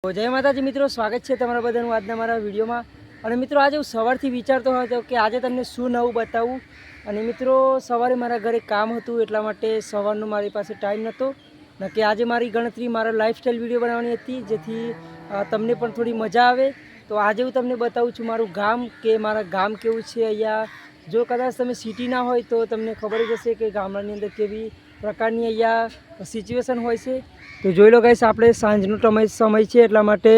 તો જય માતાજી મિત્રો, સ્વાગત છે તમારા બધાનું આજના મારા વિડીયોમાં। અને મિત્રો આજે હું સવારથી વિચારતો હતો કે આજે તમને શું નવું બતાવું। અને મિત્રો સવારે મારા ઘરે કામ હતું એટલા માટે સવારનો મારી પાસે ટાઈમ નહોતો ને કે આજે મારી ગણતરી મારા લાઈફસ્ટાઈલ વિડીયો બનાવવાની હતી, જેથી તમને પણ થોડી મજા આવે। તો આજે હું તમને બતાવું છું મારું ગામ કે મારા ગામ કેવું છે અહીંયા। જો કદાચ તમે સિટીના હોય તો તમને ખબર જ હશે કે ગામડાની અંદર કેવી પ્રકારની અહીંયા સિચ્યુએશન હોય છે। તો જોઈ લો ગાઈસ, આપણે સાંજનો સમય છે એટલા માટે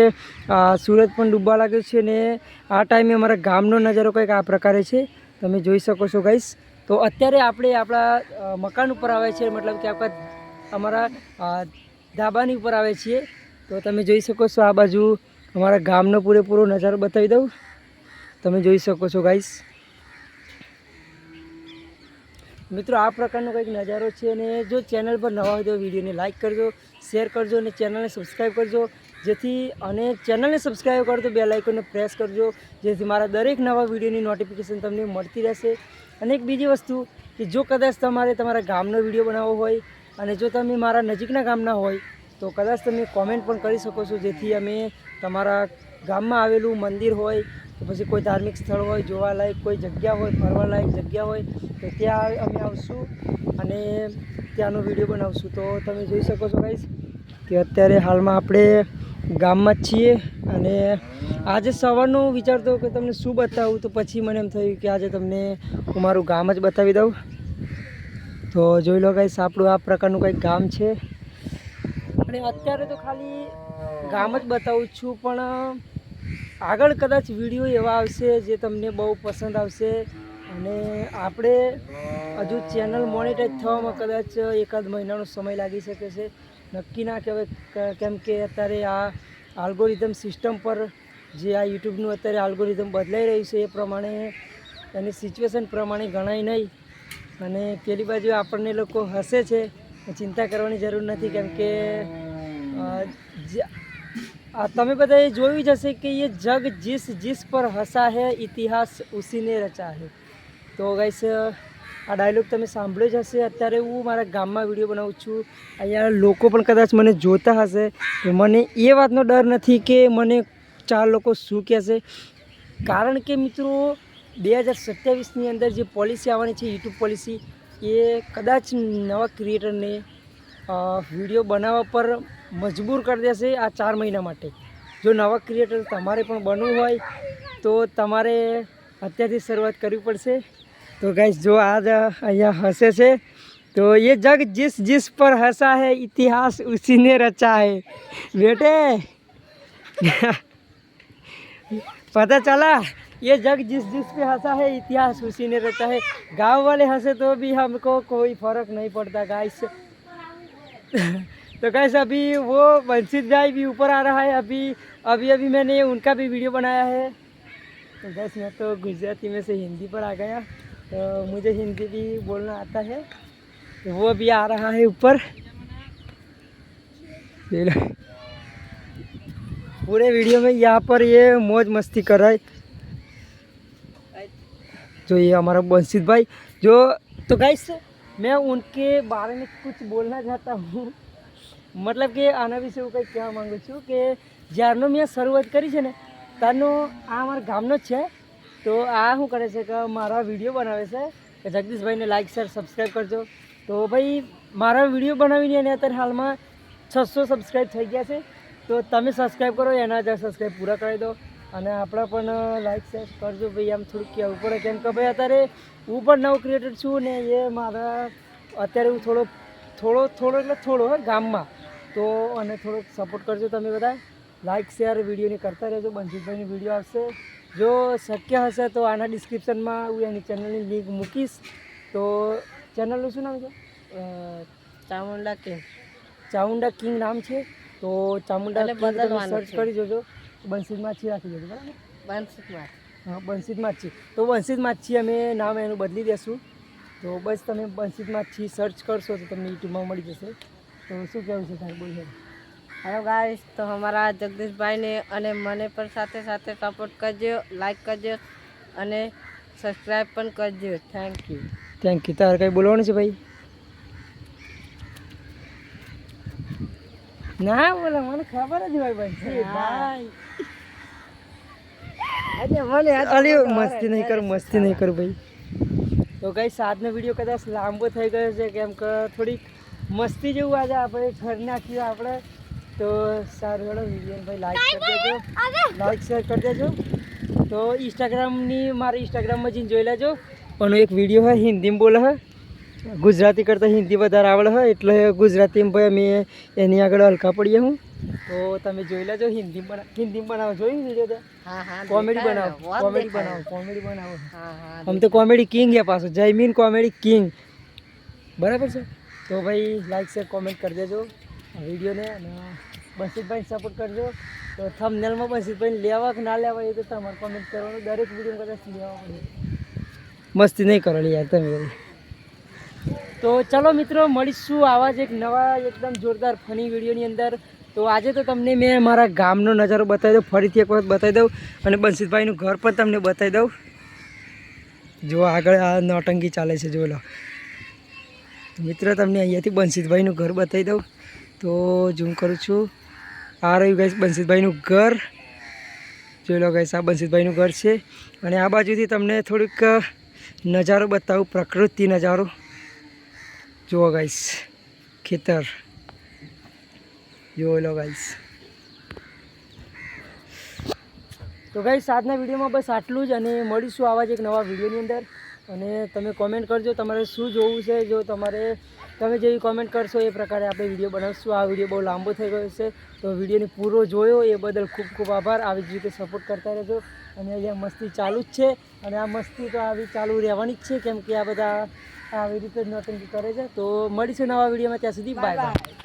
સૂરજ પણ ડૂબવા લાગ્યો છે ને આ ટાઈમે અમારા ગામનો નજારો કંઈક આ પ્રકારે છે, તમે જોઈ શકો છો ગાઈસ। તો અત્યારે આપણે આપણા મકાન ઉપર આવે છે, મતલબ કે અમારા ધાબાની ઉપર આવે છીએ। તો તમે જોઈ શકો છો આ બાજુ અમારા ગામનો પૂરેપૂરો નજારો બતાવી દઉં, તમે જોઈ શકો છો ગાઈસ। મિત્રો આ પ્રકારનો કંઈક નજારો છે। અને જો ચેનલ પર નવા હોય તો વિડીયોને લાઇક કરજો, શેર કરજો અને ચેનલને સબસ્ક્રાઈબ કરજો, જેથી અને ચેનલને સબસ્ક્રાઈબ કરો તો બેલ આઇકોનને પ્રેસ કરજો, જેથી મારા દરેક નવા વિડીયોની નોટિફિકેશન તમને મળતી રહેશે। અને એક બીજી વસ્તુ કે જો કદાચ તમારે તમારા ગામનો વિડીયો બનાવવો હોય અને જો તમે મારા નજીકના ગામના હોય તો કદાચ તમે કોમેન્ટ પણ કરી શકો છો, જેથી અમે તમારા ગામમાં આવેલું મંદિર હોય કે પછી કોઈ ધાર્મિક સ્થળ હોય, જોવાલાયક કોઈ જગ્યા હોય, ફરવાલાયક જગ્યા હોય તો ત્યાં અમે આવશું અને ત્યાંનો વિડીયો બનાવશું। તો તમે જોઈ શકો છો ગાઈસ કે અત્યારે હાલમાં આપણે ગામમાં જ છીએ અને આજે સવારનું વિચારતો કે તમને શું બતાવું, તો પછી મને એમ થયું કે આજે તમને હું મારું ગામ જ બતાવી દઉં। તો જોઈ લો ગાઈસ, આપણું આ પ્રકારનું કંઈક ગામ છે અને અત્યારે તો ખાલી ગામ જ બતાવું છું, પણ આગળ કદાચ વિડીયો એવા આવશે જે તમને બહુ પસંદ આવશે। અને આપણે હજુ ચેનલ મોનેટાઈઝ થવામાં કદાચ એકાદ મહિનાનો સમય લાગી શકે છે, નક્કી ના કહેવાય, કેમ કે અત્યારે આ આલ્ગોરિધમ સિસ્ટમ પર જે આ યુટ્યુબનું અત્યારે આલ્ગોરિધમ બદલાઈ રહ્યું છે એ પ્રમાણે એની સિચ્યુએશન પ્રમાણે ગણાય નહીં। અને પેલી બાજુ આપણને લોકો હસે છે, ચિંતા કરવાની જરૂર નથી, કેમ કે તમે બધાએ જોયું જ હશે કે ये जग जिस पर हंसा है इतिहास उसी ने रचा है। તો ગાઈસ આ ડાયલોગ તમે સાંભળ્યો જ હશે। અત્યારે હું મારા ગામમાં વિડીયો બનાવું છું, અહીંયા લોકો પણ કદાચ મને જોતા હશે, તો મને એ વાતનો ડર નથી કે મને 4 લોકો શું કહેશે, કારણ કે મિત્રો 2027ની અંદર જે પોલિસી આવવાની છે યુટ્યુબ પોલિસી, એ કદાચ નવા ક્રિએટરને વિડીયો બનાવવા પર મજબૂર કરી દેશે આ 4 મહિના માટે। જો નવા ક્રિએટર તમારે પણ બનવું હોય તો તમારે અત્યારથી શરૂઆત કરવી પડશે। तो गाइस जो आज અહીંયા હસે છે, तो ये जग जिस पर हंसा है इतिहास उसी ने रचा है बेटे। पता चला, ये जग जिस पे हंसा है इतिहास उसी ने रचा है। गांव वाले हंसे तो भी हमको कोई फर्क नहीं पड़ता गाइस। तो गाइस अभी वो बंसित भाई भी ऊपर आ रहा है, अभी मैंने उनका भी वीडियो बनाया है। तो गाइस मैं तो गुजराती में से हिंदी पर आ गया, तो मुझे हिंदी भी बोलना आता है। तो वो भी आ रहा है ऊपर, पूरे वीडियो में यहाँ पर ये मौज मस्ती कर रहा है। जो ये हमारा बंसित भाई जो, तो गाइस मैं उनके बारे में कुछ बोलना चाहता हूँ, मतलब કે આના વિશે હું કંઈક કહેવા માગું છું કે જ્યારનો મેં શરૂઆત કરી છે ને ત્યારનો આ અમારા ગામનો જ છે। તો આ શું કરે છે કે મારા વિડીયો બનાવે છે કે જગદીશભાઈને લાઇક શેર સબસ્ક્રાઈબ કરજો। તો ભાઈ મારા વિડીયો બનાવીને એને અત્યારે હાલમાં 600 સબસ્ક્રાઈબ થઈ ગયા છે, તો તમે સબસ્ક્રાઈબ કરો, એના જ સબસ્ક્રાઈબ પૂરા કરાવી દો અને આપણા પણ લાઇક શેર કરજો ભાઈ। આમ થોડુંક કહેવું પડે, કેમ કે ભાઈ અત્યારે હું પણ નવો ક્રિએટર છું ને એ મારા અત્યારે હું થોડો એટલે થોડો ગામમાં, તો અને થોડોક સપોર્ટ કરજો તમે બધા, લાઇક શેર વિડીયોને કરતા રહેજો। બંસિતભાઈની વિડીયો આવશે, જો શક્ય હશે તો આના ડિસ્ક્રિપ્શનમાં હું એની ચેનલની લિંક મૂકીશ। તો ચેનલનું શું નામ છે? ચામુંડા કિંગ નામ છે। તો ચામુંડા સર્ચ કરી જોજો, બંસિત માછી રાખી દેજો, બરાબર? હા, બંસિત માછી। તો બંસિત માછી અમે નામ એનું બદલી દેશું, તો બસ તમે બંસિત માછી સર્ચ કરશો તો તમને યુટ્યુબમાં મળી જશે। તો શું કહેવું છે સાહેબ, બોલ? हेलो गाइस, तो हमारा जगदीश भाई ने અને મને પણ સાથે સાથે સપોર્ટ કરજો, લાઈક કરજો અને સબસ્ક્રાઈબ પણ કરજો। Thank you. તારે કંઈ બોલવાનું છે ભાઈ? ના બોલે મને ખબર જ હોય ભાઈ ભાઈ અરે મસ્તી નહીં કર ભાઈ. તો ગાઈસ આજનો વિડીયો કદાચ લાંબો થઈ ગયો છે કેમ કે થોડીક મસ્તી જેવું આજે આપણે ઘર નાખ્યું આપણે. તો સારું હેડો વિડીયો ભાઈ લાઈક કરી દેજો, લાઈક શેર કરી દેજો. તો મારા ઇન્સ્ટાગ્રામમાં જઈને જોઈ લેજો. પણ એક વિડીયો હોય હિન્દીમાં બોલે છે, ગુજરાતી કરતાં હિન્દી વધારે આવડે છે એટલે ગુજરાતીમાં ભાઈ અમે એની આગળ હલકા પડીએ હું. તો તમે જોઈ લેજો. હિન્દીમાં બનાવો, જોયું વિડીયો તો? કોમેડી બનાવો. આમ તો કોમેડી કિંગ છે પાછું, જયમીન કોમેડી કિંગ, બરાબર છે. તો ભાઈ લાઈક શેર કોમેન્ટ કરી દેજો વિડીયોને અને બંસીતભાઈ સપોર્ટ કરજો. તો થંબનેલમાં બંસીતભાઈ લેવા કે ના લેવા એ તો તમારે કોમેન્ટ કરવાનું. દરેક વિડીયો કદાચ લેવા પડે, મસ્તી નહીં કરવાની યાર તમે. તો ચલો મિત્રો મળીશું આવા જ એક નવા એકદમ જોરદાર ફની વિડીયોની અંદર. તો આજે તો તમને મેં મારા ગામનો નજારો બતાવી દઉં, ફરીથી એક વખત બતાવી દઉં અને બંસીતભાઈનું ઘર પણ તમને બતાવી દઉં. જો આગળ આ નોટંકી ચાલે છે, જો લો મિત્રો તમને અહીંયાથી બંસીતભાઈનું ઘર બતાવી દઉં. તો ઝૂમ કરું છું. આ રહ્યું ગાઈસ બંસીતભાઈનું ઘર, જોઈ લો ગાઈસ આ બંસીતભાઈનું ઘર છે. અને આ બાજુથી તમને થોડીક નજારો બતાવું, પ્રકૃતિ નજારો. જુઓ ગાઈસ ખેતર, જોઈ લો ગાઈસ. તો ગાઈસ આજના વિડીયોમાં બસ આટલું જ અને મળીશું આવા જ એક નવા વિડીયોની અંદર. અને તમે કોમેન્ટ કરજો તમારે શું જોવું છે. જો તમે જેવી કોમેન્ટ કરશો એ પ્રકારે આપણે વિડીયો બનાવશું. આ વિડીયો બહુ લાંબો થઈ ગયો છે તો વિડીયોને પૂરો જોયો એ બદલ ખૂબ ખૂબ આભાર. આવી જ રીતે સપોર્ટ કરતા રહેજો. અને અહીંયા મસ્તી ચાલુ જ છે અને આ મસ્તી તો આવી ચાલુ રહેવાની જ છે કેમ કે આ બધા આવી રીતે જ નોટંકી કરે છે. તો મળીશું નવા વિડીયોમાં, ત્યાં સુધી બાય બાય.